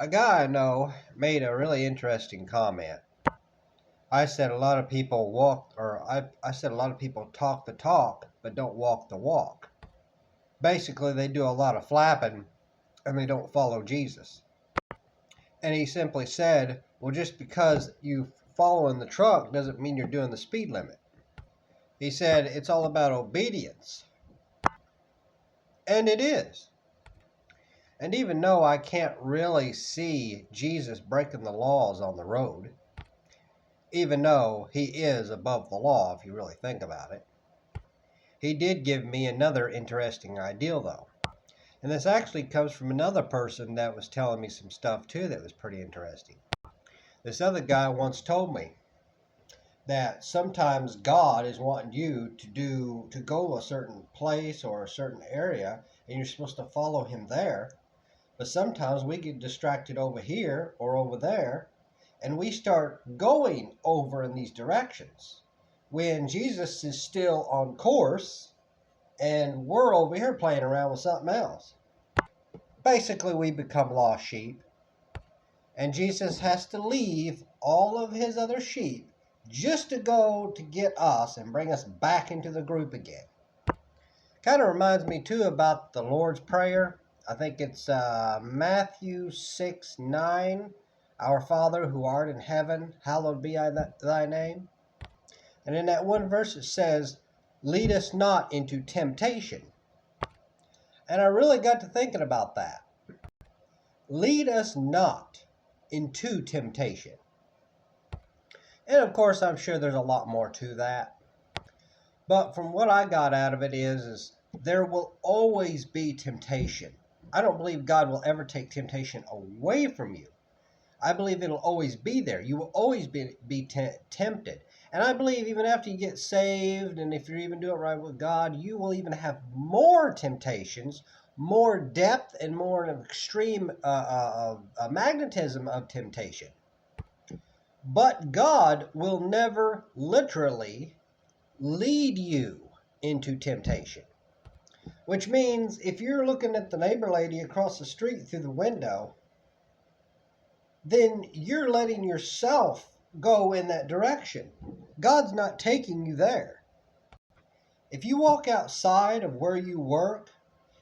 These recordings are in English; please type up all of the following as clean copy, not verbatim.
A guy I know made a really interesting comment. I said a lot of people I said a lot of people talk the talk, but don't walk the walk. Basically, they do a lot of flapping and they don't follow Jesus. And he simply said, well, just because you following the truck doesn't mean you're doing the speed limit. He said it's all about obedience. And it is. And even though I can't really see Jesus breaking the laws on the road, even though he is above the law if you really think about it, he did give me another interesting idea though. And this actually comes from another person that was telling me some stuff too that was pretty interesting. This other guy once told me that sometimes God is wanting you to go to a certain place or a certain area and you're supposed to follow him there. But sometimes we get distracted over here or over there and we start going over in these directions when Jesus is still on course and we're over here playing around with something else. Basically, we become lost sheep, and Jesus has to leave all of his other sheep just to go to get us and bring us back into the group again. Kind of reminds me too about the Lord's Prayer. I think it's Matthew 6:9. Our Father who art in heaven, hallowed be thy name. And in that one verse it says, lead us not into temptation. And I really got to thinking about that. Lead us not into temptation. And of course, I'm sure there's a lot more to that. But from what I got out of it is there will always be temptation. I don't believe God will ever take temptation away from you. I believe it'll always be there. You will always be tempted. And I believe even after you get saved, and if you're even doing it right with God, you will even have more temptations, more depth, and more of extreme magnetism of temptation. But God will never literally lead you into temptation. Which means if you're looking at the neighbor lady across the street through the window, then you're letting yourself go in that direction. God's not taking you there. If you walk outside of where you work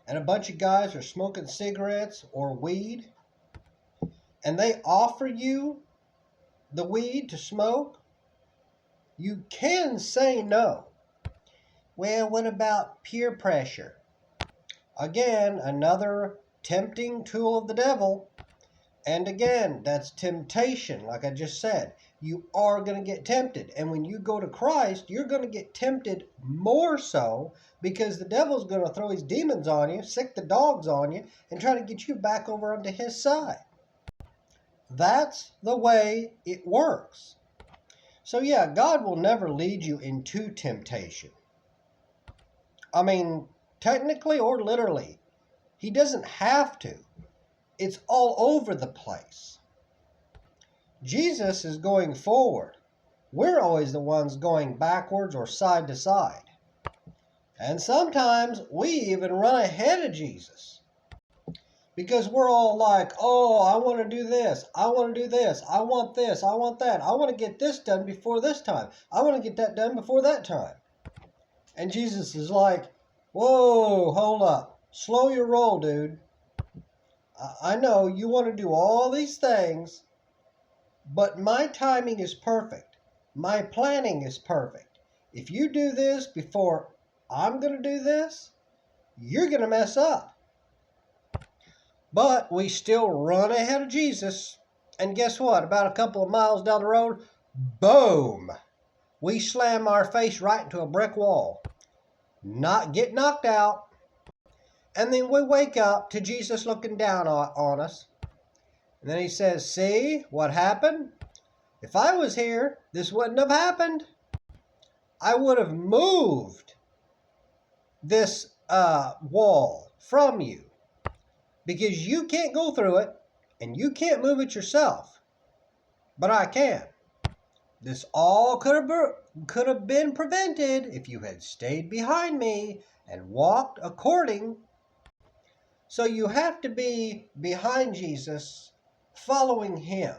and a bunch of guys are smoking cigarettes or weed, and they offer you the weed to smoke, you can say no. Well, what about peer pressure? Again, another tempting tool of the devil. And again, that's temptation, like I just said. You are going to get tempted. And when you go to Christ, you're going to get tempted more so because the devil's going to throw his demons on you, sick the dogs on you, and try to get you back over onto his side. That's the way it works. So yeah, God will never lead you into temptation. I mean, technically or literally, he doesn't have to. It's all over the place. Jesus is going forward. We're always the ones going backwards or side to side. And sometimes we even run ahead of Jesus. Because we're all like, oh, I want to do this. I want to do this. I want this. I want that. I want to get this done before this time. I want to get that done before that time. And Jesus is like, whoa, hold up. Slow your roll, dude. I know you want to do all these things, but my timing is perfect. My planning is perfect. If you do this before I'm going to do this, you're going to mess up. But we still run ahead of Jesus. And guess what? About a couple of miles down the road, boom! We slam our face right into a brick wall. Not get knocked out. And then we wake up to Jesus looking down on us. And then he says, see what happened? If I was here, this wouldn't have happened. I would have moved this wall from you because you can't go through it and you can't move it yourself. But I can. This all could have been prevented if you had stayed behind me and walked according. So you have to be behind Jesus following him.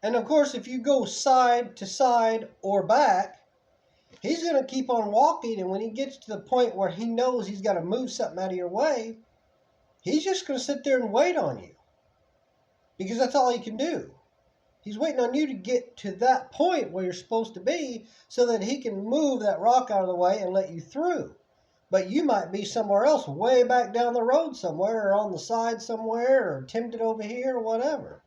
And of course, if you go side to side or back, he's going to keep on walking. And when he gets to the point where he knows he's got to move something out of your way, he's just going to sit there and wait on you. Because that's all he can do. He's waiting on you to get to that point where you're supposed to be so that he can move that rock out of the way and let you through. But you might be somewhere else, way back down the road somewhere, or on the side somewhere, or tempted over here, or whatever.